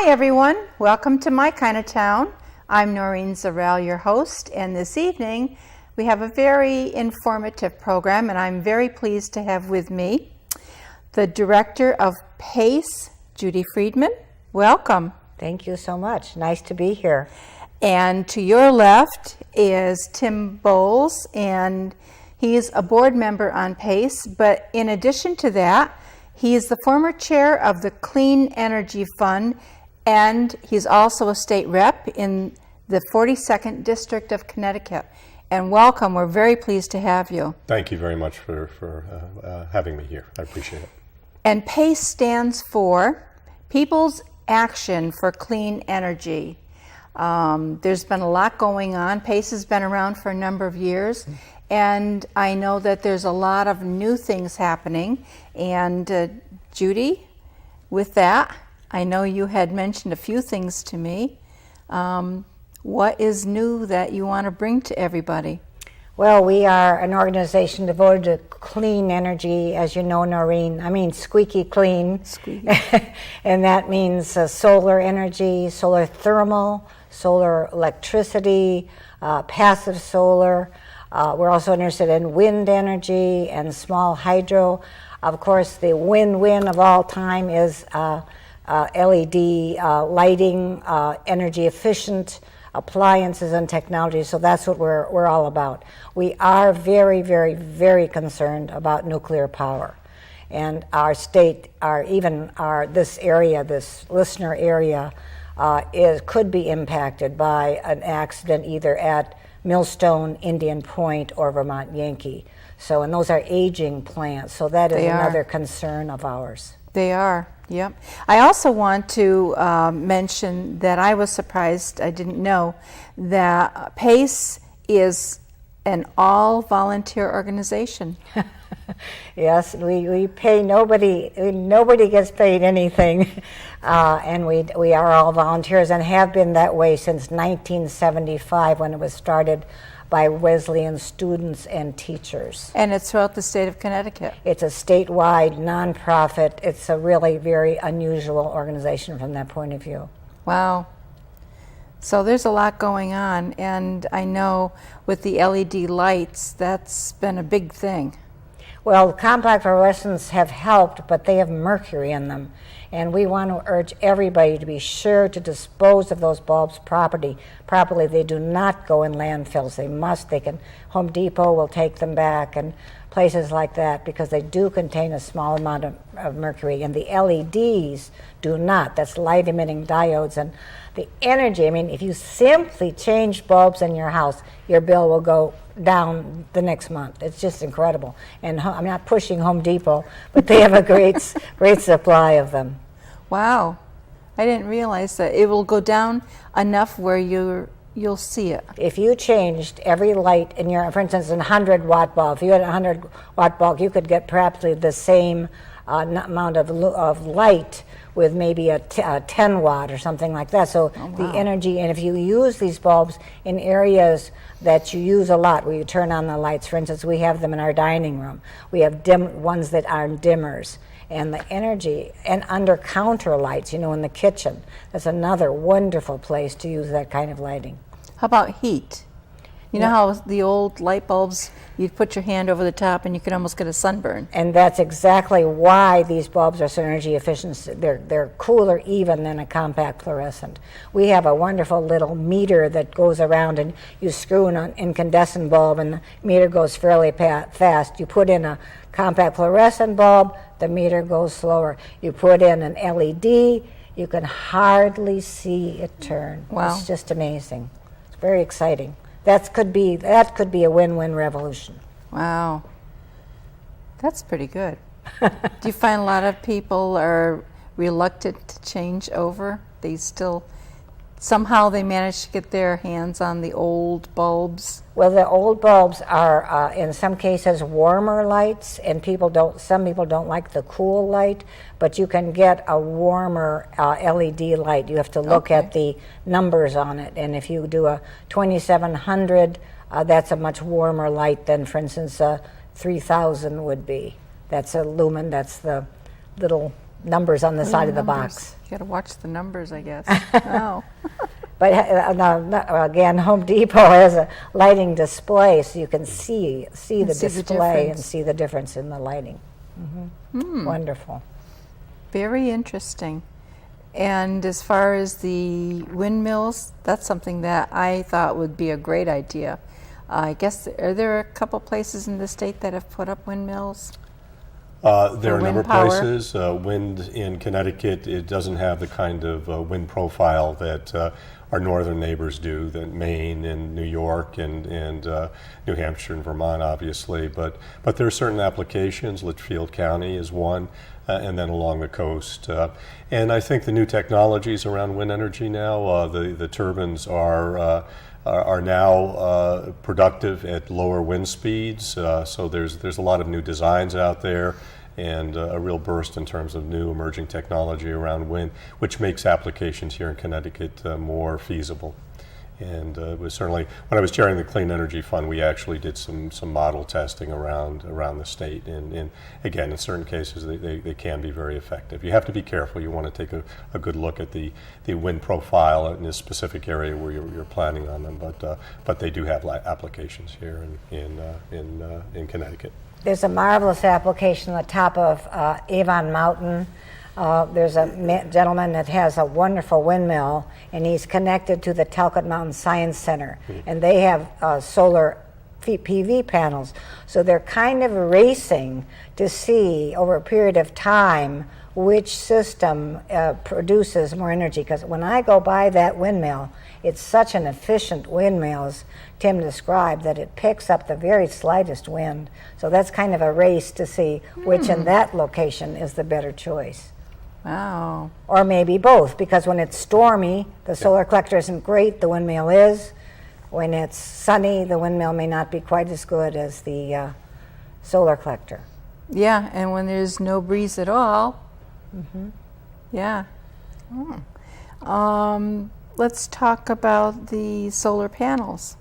Hi everyone, welcome to My Kind of Town. I'm Noreen Zarell, your host, and this evening we have a very informative program, and I'm very pleased to have with me the director of PACE, Judi Friedman. Welcome. Thank you so much. Nice to be here. And to your left is Tim Bowles, and he's a board member on PACE, but in addition to that, he is the former chair of the Clean Energy Fund, and he's also a state rep in the 42nd District of Connecticut. And welcome, we're very pleased to have you. Thank you very much for having me here. I appreciate it. And PACE stands for People's Action for Clean Energy. There's been a lot going on. PACE has been around for a number of years, and I know that there's a lot of new things happening. And Judi, with that, I know you had mentioned a few things to me. What is new that you want to bring to everybody? Well, we are an organization devoted to clean energy, as you know, Noreen. I mean, squeaky clean. Squeaky. And that means solar energy, solar thermal, solar electricity, passive solar. We're also interested in wind energy and small hydro. Of course, the win-win of all time is LED lighting, energy efficient appliances and technology. So that's what we're all about. We are very, very, very concerned about nuclear power. And our state, this area, this listener area, could be impacted by an accident either at Millstone, Indian Point, or Vermont Yankee. So, and those are aging plants, so that is another concern of ours. They are, yep. I also want to mention that I was surprised, I didn't know, that PACE is an all-volunteer organization. Yes, we pay nobody gets paid anything, and we are all volunteers and have been that way since 1975 when it was started by Wesleyan students and teachers. And it's throughout the state of Connecticut. It's a statewide nonprofit. It's a really very unusual organization from that point of view. Wow. So there's a lot going on, and I know with the LED lights, that's been a big thing. Well, compact fluorescents have helped, but they have mercury in them. And we want to urge everybody to be sure to dispose of those bulbs properly. They do not go in landfills. Home Depot will take them back and places like that because they do contain a small amount of mercury. And the LEDs do not. That's light emitting diodes. And the energy, I mean, if you simply change bulbs in your house, your bill will go down the next month. It's just incredible. And I'm not pushing Home Depot, but they have a great supply of them. Wow. I didn't realize that. It will go down enough where you'll see it. If you changed every light in your, for instance, a 100-watt bulb, if you had a 100-watt bulb, you could get perhaps the same amount of light with maybe a 10-watt or something like that. So the energy, and if you use these bulbs in areas that you use a lot, where you turn on the lights, for instance, we have them in our dining room. We have ones that are dimmers. And the energy, and under counter lights, in the kitchen. That's another wonderful place to use that kind of lighting. How about heat? You know how the old light bulbs, you'd put your hand over the top and you could almost get a sunburn. And that's exactly why these bulbs are so energy efficient. They're cooler even than a compact fluorescent. We have a wonderful little meter that goes around, and you screw in an incandescent bulb and the meter goes fairly fast. You put in a compact fluorescent bulb, the meter goes slower. You put in an LED, you can hardly see it turn. Wow. It's just amazing. It's very exciting. That could be a win-win revolution. Wow. That's pretty good. Do you find a lot of people are reluctant to change over? Somehow they manage to get their hands on the old bulbs? Well, the old bulbs are, in some cases, warmer lights, and some people don't like the cool light, but you can get a warmer LED light. You have to look at the numbers on it, and if you do a 2700, that's a much warmer light than, for instance, a 3000 would be. That's a lumen, that's the little numbers on the side of the Numbers. box. You got to watch the numbers, I guess. Oh. But again, Home Depot has a lighting display, so you can see the see the display and difference. see the difference in the lighting. Wonderful. Very interesting. And as far as the windmills, that's something that I thought would be a great idea. I guess, are there a couple places in the state that have put up windmills? There are a wind number of power? places. Wind in Connecticut, it doesn't have the kind of wind profile that our northern neighbors do, that Maine and New York and New Hampshire and Vermont, obviously. But there are certain applications. Litchfield County is one, and then along the coast. And I think the new technologies around wind energy now, the turbines are now productive at lower wind speeds. So there's a lot of new designs out there, and a real burst in terms of new emerging technology around wind, which makes applications here in Connecticut more feasible. And it was certainly, when I was chairing the Clean Energy Fund, we actually did some model testing around the state. And again, in certain cases, they can be very effective. You have to be careful. You want to take a good look at the wind profile in a specific area where you're planning on them. But they do have applications here in Connecticut. There's a marvelous application on the top of Avon Mountain. There's a gentleman that has a wonderful windmill, and he's connected to the Talcott Mountain Science Center, and they have solar PV panels. So they're kind of racing to see over a period of time which system produces more energy. Because when I go by that windmill, it's such an efficient windmill, as Tim described, that it picks up the very slightest wind. So that's kind of a race to see which in that location is the better choice. Wow. Or maybe both, because when it's stormy, the solar collector isn't great, the windmill is. When it's sunny, the windmill may not be quite as good as the solar collector. Yeah, and when there's no breeze at all. Yeah. Let's talk about the solar panels.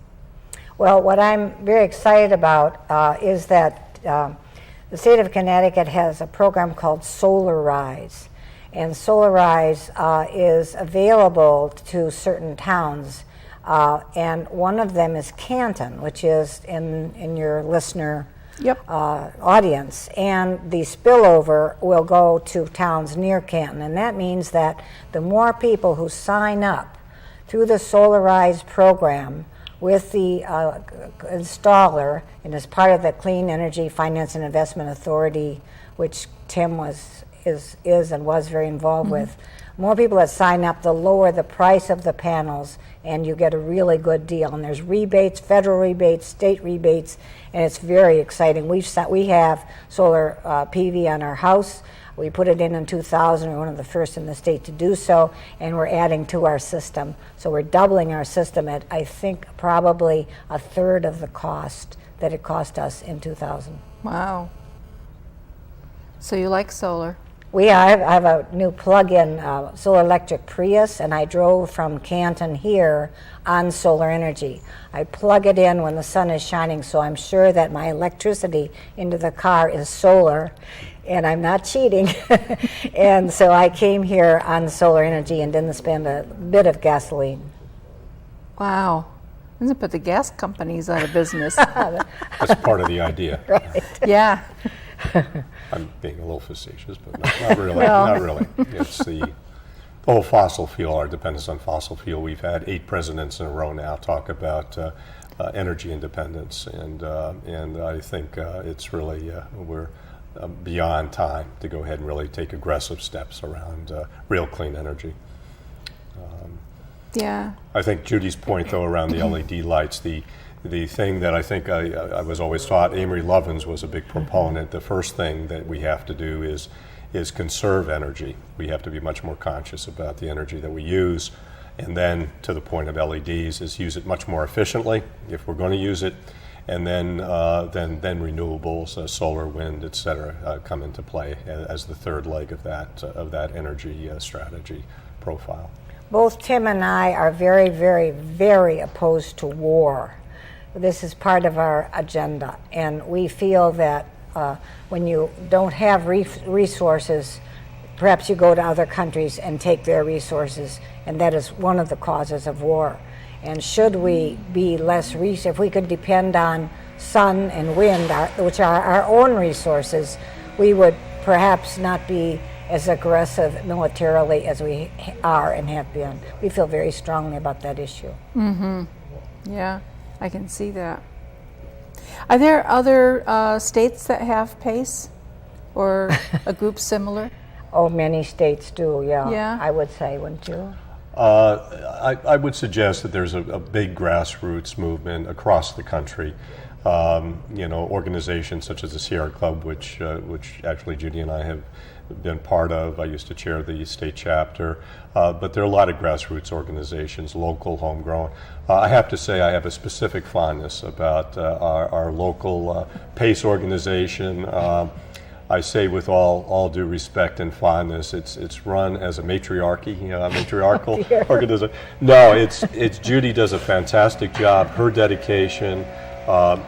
Well, what I'm very excited about is that the state of Connecticut has a program called Solar Rise. And Solar Rise is available to certain towns. And one of them is Canton, which is in your listener audience. And the spillover will go to towns near Canton. And that means that the more people who sign up through the Solar Rise program with the installer, and as part of the Clean Energy Finance and Investment Authority, which Tim is and was very involved with. More people that sign up, the lower the price of the panels, and you get a really good deal. And there's rebates, federal rebates, state rebates, and it's very exciting. We have solar PV on our house. We put it in 2000. We're one of the first in the state to do so, and we're adding to our system. So we're doubling our system at, I think, probably a third of the cost that it cost us in 2000. Wow. So you like solar? I have a new plug-in solar electric Prius, and I drove from Canton here on solar energy. I plug it in when the sun is shining, so I'm sure that my electricity into the car is solar, and I'm not cheating. And so I came here on solar energy and didn't spend a bit of gasoline. Wow. Doesn't put the gas companies out of business. That's part of the idea. Right. Yeah. I'm being a little facetious, but not really. Not really. It's the whole fossil fuel, our dependence on fossil fuel. We've had 8 presidents in a row now talk about energy independence, and I think it's really we're beyond time to go ahead and really take aggressive steps around real clean energy. Yeah. I think Judy's point, though, around the LED lights, the thing that I think I was always taught, Amory Lovins was a big proponent. The first thing that we have to do is conserve energy. We have to be much more conscious about the energy that we use. And then, to the point of LEDs, is use it much more efficiently if we're going to use it. And then renewables, solar, wind, et cetera, come into play as the third leg of that energy strategy profile. Both Tim and I are very, very, very opposed to war. This is part of our agenda, and we feel that when you don't have resources perhaps you go to other countries and take their resources, and that is one of the causes of war. And should we be less if we could depend on sun and wind, which are our own resources, we would perhaps not be as aggressive militarily as we are and have been. We feel very strongly about that issue. Yeah, I can see that. Are there other states that have PACE or a group similar? Oh, many states do, Yeah. I would say, wouldn't you? I would suggest that there's a big grassroots movement across the country. Organizations such as the Sierra Club, which actually Judi and I have been part of. I used to chair the state chapter, but there are a lot of grassroots organizations, local, homegrown. I have to say I have a specific fondness about our local PACE organization. I say with all due respect and fondness, it's run as a matriarchal organization. No, it's Judi does a fantastic job. Her dedication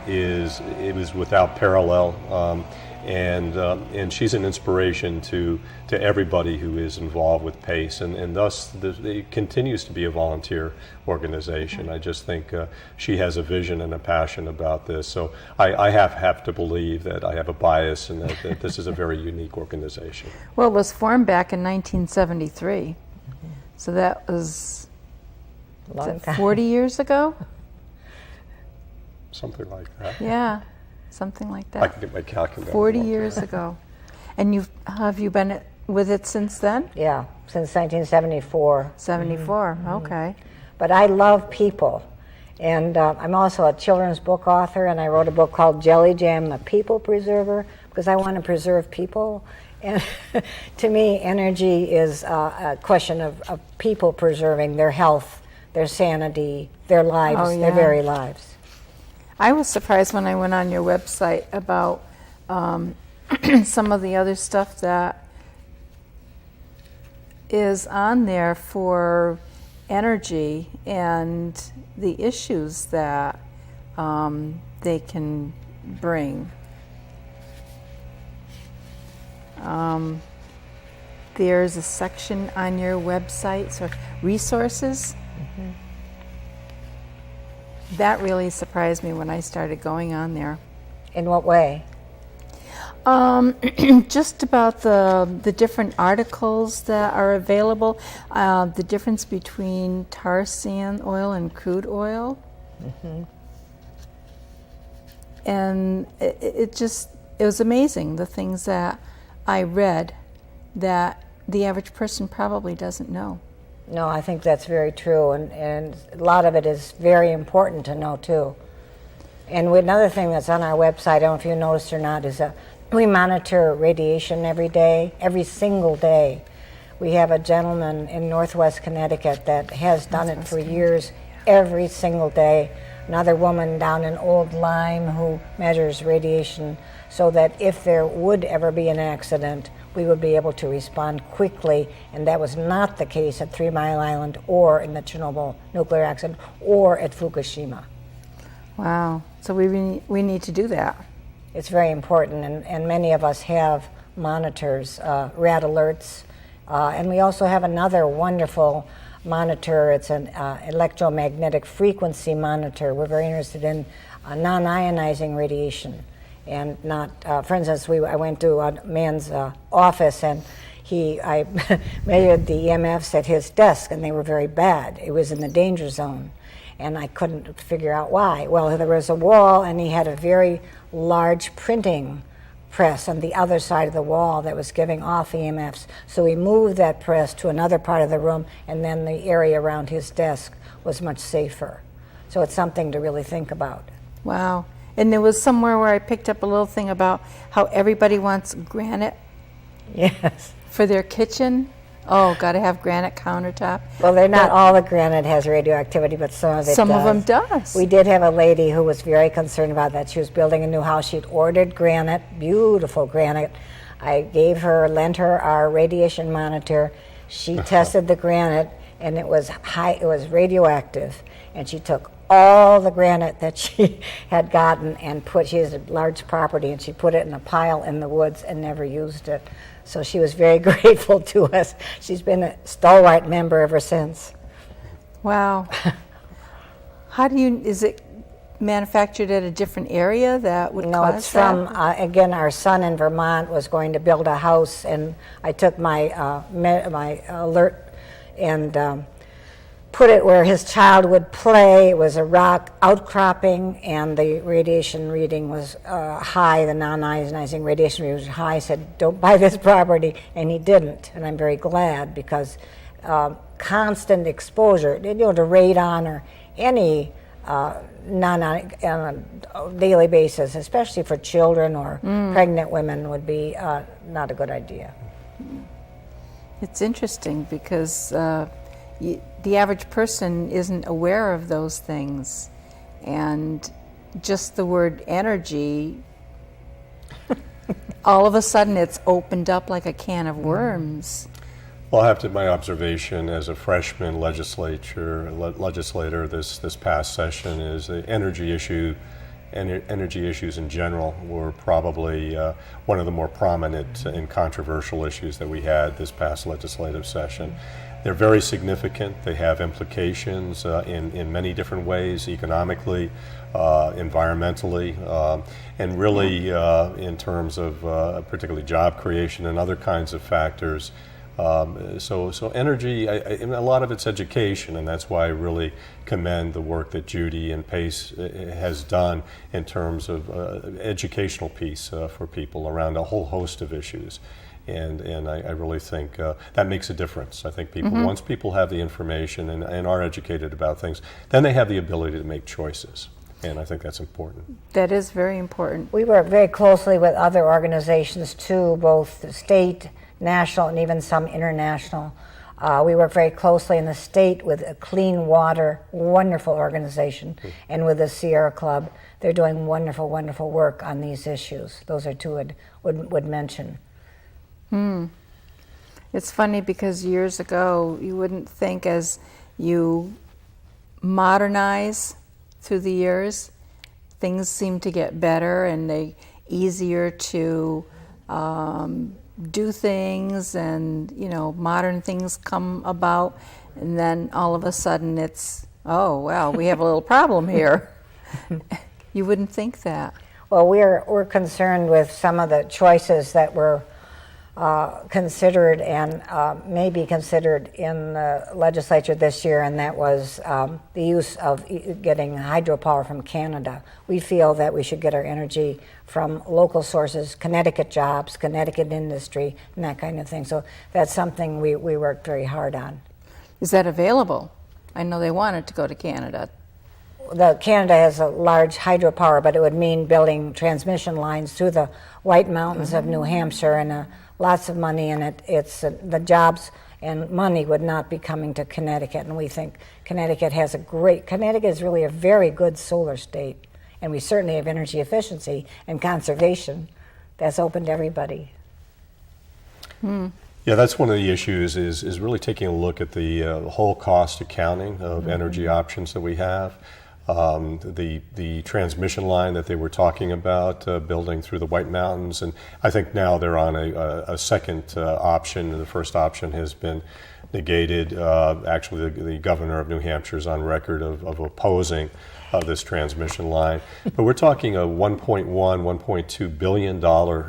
is without parallel, and she's an inspiration to everybody who is involved with PACE, and thus it continues to be a volunteer organization. I just think she has a vision and a passion about this. So I have to believe that I have a bias and that this is a very unique organization. Well, it was formed back in 1973, so that was Long time. 40 years ago? Something like that. Yeah, something like I that. can get my calculator. 40 years ago. And have you been with it since then? Yeah, since 1974. 74, okay. But I love people. And I'm also a children's book author, and I wrote a book called Jelly Jam, the People Preserver, because I want to preserve people. And to me, energy is a question of people preserving their health, their sanity, their lives, Oh, yeah. their very lives. I was surprised when I went on your website about some of the other stuff that is on there for energy and the issues that they can bring. There's a section on your website, so resources. That really surprised me when I started going on there. In what way? Just about the different articles that are available, the difference between tar sand oil and crude oil. And it was amazing, the things that I read that the average person probably doesn't know. No, I think that's very true, and a lot of it is very important to know too. And another thing that's on our website, I don't know if you noticed or not, is we monitor radiation every day, every single day. We have a gentleman in Northwest Connecticut that has done it for years, every single day. Another woman down in Old Lyme who measures radiation so that if there would ever be an accident, we would be able to respond quickly, and that was not the case at 3 Mile Island or in the Chernobyl nuclear accident or at Fukushima. Wow, so we need to do that. It's very important, and many of us have monitors, rad alerts, and we also have another wonderful monitor. It's an electromagnetic frequency monitor. We're very interested in non-ionizing radiation. And not, for instance, I went to a man's office, and I measured the EMFs at his desk, and they were very bad. It was in the danger zone, and I couldn't figure out why. Well, there was a wall, and he had a very large printing press on the other side of the wall that was giving off EMFs. So we moved that press to another part of the room, and then the area around his desk was much safer. So it's something to really think about. Wow. And there was somewhere where I picked up a little thing about how everybody wants granite Yes. for their kitchen. Oh, got to have granite countertop. Well, not all the granite has radioactivity, but some of it does. Some of them does. We did have a lady who was very concerned about that. She was building a new house. She'd ordered granite, beautiful granite. I lent her our radiation monitor. She tested the granite, and it was high. It was radioactive, and she took all the granite that she had gotten and she has a large property, and she put it in a pile in the woods and never used it. So she was very grateful to us. She's been a stalwart member ever since. Wow. Is it manufactured at a different area that would No, cause it's from, that? again, our son in Vermont was going to build a house, and I took my my alert and put it where his child would play. It was a rock outcropping, and the radiation reading was high. The non-ionizing radiation reading was high. I said, don't buy this property, and he didn't, and I'm very glad, because constant exposure, to radon or any on a daily basis, especially for children or pregnant women, would be not a good idea. It's interesting because the average person isn't aware of those things, and just the word energy, all of a sudden it's opened up like a can of worms. Well, I have to, my observation as a freshman legislator this past session is the energy issue, and energy issues in general were probably one of the more prominent and controversial issues that we had this past legislative session. They're very significant. They have implications in many different ways, economically, environmentally, and really in terms of particularly job creation and other kinds of factors. So energy, and a lot of it's education, and that's why I really commend the work that Judi and PACE has done in terms of educational piece for people around a whole host of issues. And I really think that makes a difference. I think people, once people have the information and are educated about things, then they have the ability to make choices. And I think that's important. That is very important. We work very closely with other organizations too, both the state, national, and even some international. We work very closely in the state with a Clean Water, wonderful organization, and with the Sierra Club. They're doing wonderful, wonderful work on these issues. Those are two would mention. It's funny because years ago, you wouldn't think as you modernize through the years, things seem to get better and they easier to do things, and modern things come about, and then all of a sudden it's, oh well, we have a little problem here. You wouldn't think that. Well, we're concerned with some of the choices that were considered and may be considered in the legislature this year, and that was the use of getting hydropower from Canada. We feel that we should get our energy from local sources, Connecticut jobs, Connecticut industry, and that kind of thing. So that's something we worked very hard on. Is that available? I know they want it to go to Canada. Canada has a large hydropower, but it would mean building transmission lines through the White Mountains of New Hampshire, and lots of money in it. It's the jobs and money would not be coming to Connecticut, and we think Connecticut is really a very good solar state, and we certainly have energy efficiency and conservation that's open to everybody. Yeah, that's one of the issues is really taking a look at the whole cost accounting of energy options that we have. The transmission line that they were talking about building through the White Mountains, and I think now they're on a second option. The first option has been negated. Actually, the governor of New Hampshire is on record of opposing this transmission line. But we're talking a $1.2 billion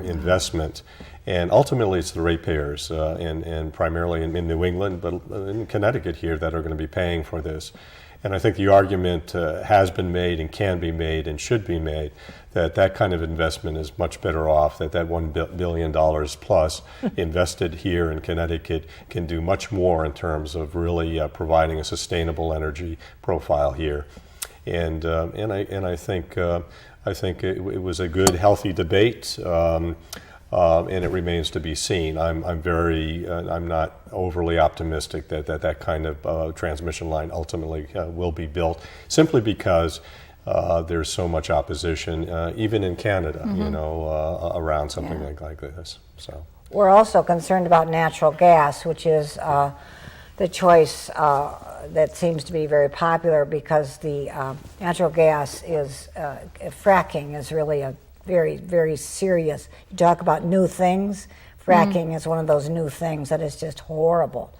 investment. And ultimately, it's the ratepayers, and primarily in New England, but in Connecticut here, that are going to be paying for this. And I think the argument has been made and can be made and should be made that kind of investment is much better off, that $1 billion plus invested here in Connecticut can do much more in terms of really providing a sustainable energy profile here. And I think it was a good, healthy debate. And it remains to be seen. I'm not overly optimistic that kind of transmission line ultimately will be built, simply because there's so much opposition, even in Canada, around something like this. So we're also concerned about natural gas, which is the choice that seems to be very popular because the natural gas is, fracking is really a very, very serious. You talk about new things, fracking is one of those new things that is just horrible.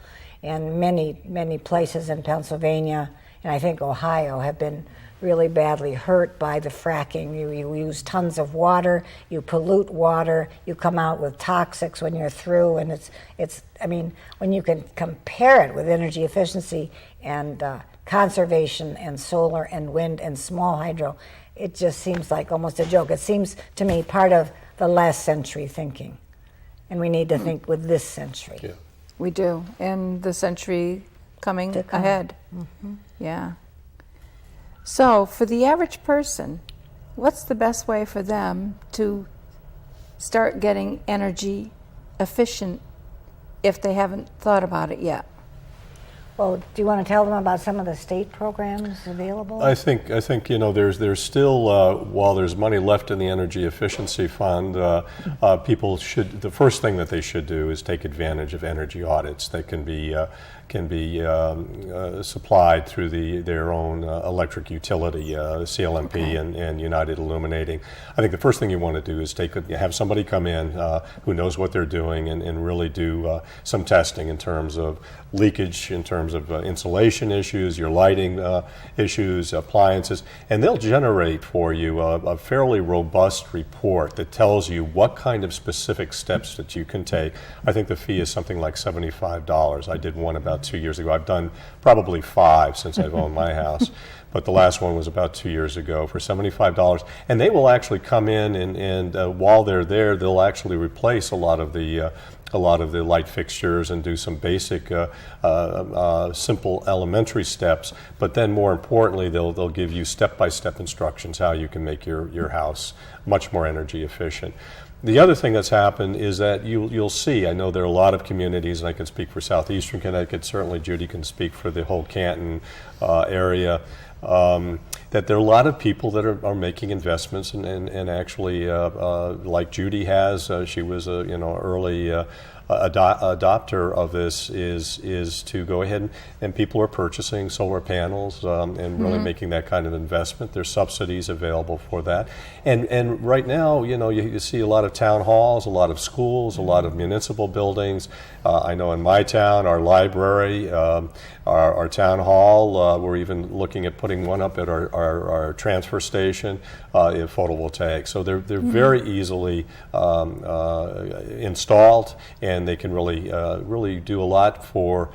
And many, many places in Pennsylvania and I think Ohio have been really badly hurt by the fracking. You use tons of water, you pollute water, you come out with toxics when you're through, and it's I mean, when you can compare it with energy efficiency and conservation and solar and wind and small hydro, it just seems like almost a joke. It seems to me part of the last century thinking, and we need to think with this century. Yeah. We do, and the century coming ahead. Mm-hmm. Yeah. So, for the average person, what's the best way for them to start getting energy efficient if they haven't thought about it yet? Well, do you want to tell them about some of the state programs available? I think there's still while there's money left in the energy efficiency fund, people should, the first thing that they should do is take advantage of energy audits that can be supplied through their own electric utility, CLMP and United Illuminating. I think the first thing you want to do is have somebody come in who knows what they're doing and really do some testing in terms of leakage, in terms of insulation issues, your lighting issues, appliances, and they'll generate for you a fairly robust report that tells you what kind of specific steps that you can take. I think the fee is something like $75. I did one about 2 years ago. I've done probably 5 since I've owned my house, but the last one was about 2 years ago for $75. And they will actually come in and while they're there, they'll actually replace a lot of the light fixtures and do some basic, simple elementary steps. But then more importantly, they'll give you step-by-step instructions how you can make your house much more energy efficient. The other thing that's happened is that you'll see, I know there are a lot of communities, and I can speak for southeastern Connecticut, certainly Judi can speak for the whole Canton area, that there are a lot of people that are making investments and actually, like Judi has, she was a early adopter of this, is to go ahead and people are purchasing solar panels and really making that kind of investment. There's subsidies available for that, and right now you see a lot of town halls, a lot of schools, a lot of municipal buildings. I know in my town, our library, our town hall, we're even looking at putting one up at our transfer station in photovoltaic. So they're very easily installed, and they can really do a lot for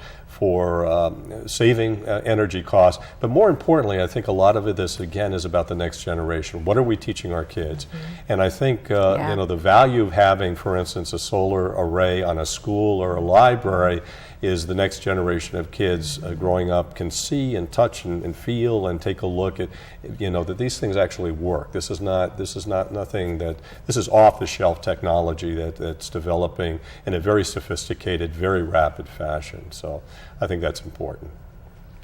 saving energy costs. But more importantly, I think a lot of this again is about the next generation. What are we teaching our kids? And I think the value of having, for instance, a solar array on a school or a library is the next generation of kids growing up can see and touch and feel and take a look at, that these things actually work. This is nothing that, this is off-the-shelf technology that's developing in a very sophisticated, very rapid fashion. So I think that's important.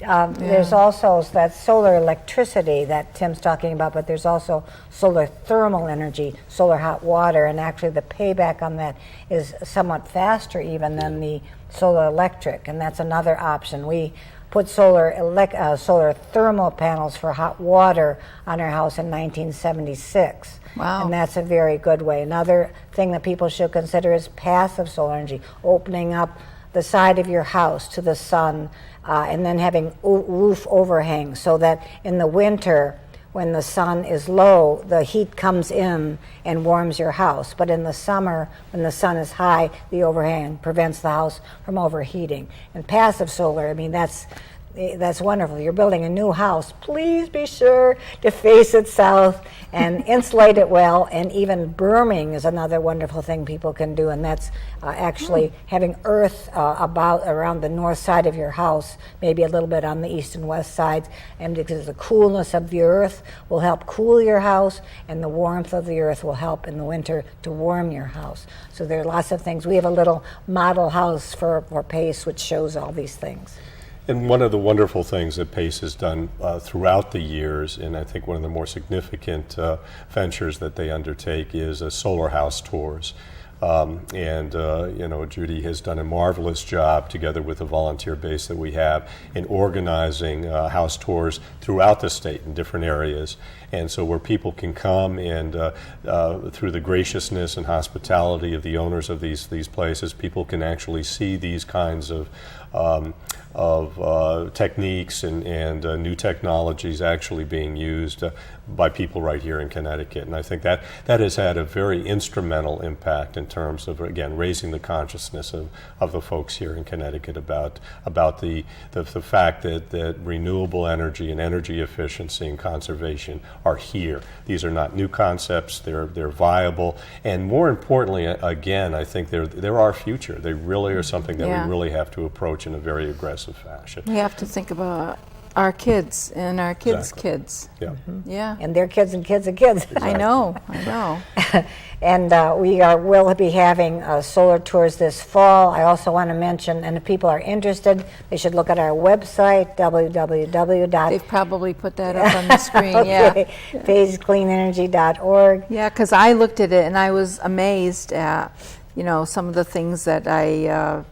There's also that solar electricity that Tim's talking about, but there's also solar thermal energy, solar hot water, and actually the payback on that is somewhat faster even than the solar electric, and that's another option. We put solar thermal panels for hot water on our house in 1976. Wow. And that's a very good way. Another thing that people should consider is passive solar energy, opening up the side of your house to the sun, and then having roof overhang so that in the winter, when the sun is low, the heat comes in and warms your house. But in the summer, when the sun is high, the overhang prevents the house from overheating. And passive solar, I mean, that's wonderful. You're building a new house. Please be sure to face it south and insulate it well. And even berming is another wonderful thing people can do, and that's actually having earth around the north side of your house, maybe a little bit on the east and west sides, and because the coolness of the earth will help cool your house, and the warmth of the earth will help in the winter to warm your house. So there are lots of things. We have a little model house for PACE which shows all these things. And one of the wonderful things that PACE has done throughout the years, and I think one of the more significant ventures that they undertake, is solar house tours. Judi has done a marvelous job together with the volunteer base that we have in organizing house tours throughout the state in different areas. And so where people can come and through the graciousness and hospitality of the owners of these places, people can actually see these kinds of techniques and new technologies actually being used by people right here in Connecticut. And I think that has had a very instrumental impact in terms of, again, raising the consciousness of the folks here in Connecticut about the fact that renewable energy and energy efficiency and conservation are here. These are not new concepts, they're viable, and more importantly, again, I think they're our future. They really are something that we really have to approach in a very aggressive fashion. We have to think about our kids and our kids' kids. Yeah. Mm-hmm. Yeah. And their kids and kids and kids. Exactly. I know. And we will be having solar tours this fall. I also want to mention, and if people are interested, they should look at our website, www. They've probably put that up on the screen. Okay. phasedcleanenergy.org. Yeah, because I looked at it and I was amazed at, some of the things that I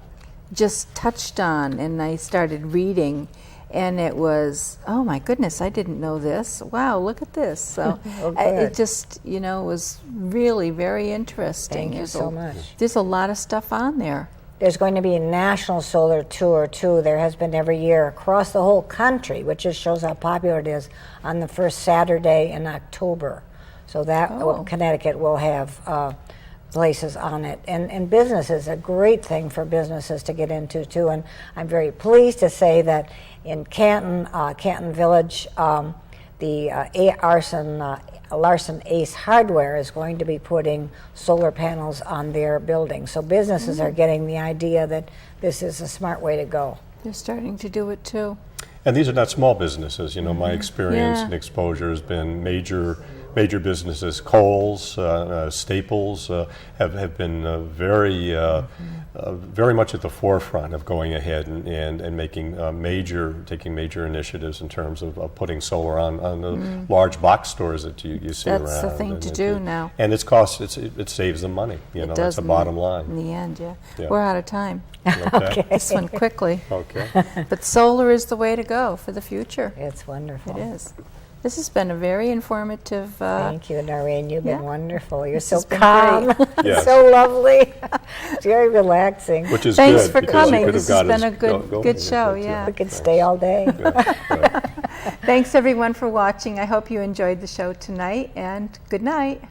just touched on, and I started reading. And it was, oh my goodness, I didn't know this. Wow, look at this. So it just, was really very interesting. Thank you so much. There's a lot of stuff on there. There's going to be a national solar tour, too. There has been every year across the whole country, which just shows how popular it is, on the first Saturday in October. So that Connecticut will have places on it. And businesses, a great thing for businesses to get into, too. And I'm very pleased to say that in Canton Village, the Larson Ace Hardware is going to be putting solar panels on their building. So businesses are getting the idea that this is a smart way to go. They're starting to do it too. And these are not small businesses. My experience and exposure has been major businesses. Kohl's, Staples have been very much at the forefront of going ahead and making taking major initiatives in terms of putting solar on the large box stores that you see around. That's the thing to do now. And it saves them money. That's the bottom line. In the end, yeah. We're out of time. Okay. This one quickly. Okay. But solar is the way to go for the future. It's wonderful. It is. This has been a very informative. Thank you, Noreen. You've been wonderful. You're so has been calm, Yes. so lovely. It's very relaxing. Which is Thanks good, for because you coming. could have This has got been us a good show. Yeah. We could stay all day. Thanks everyone for watching. I hope you enjoyed the show tonight, and good night.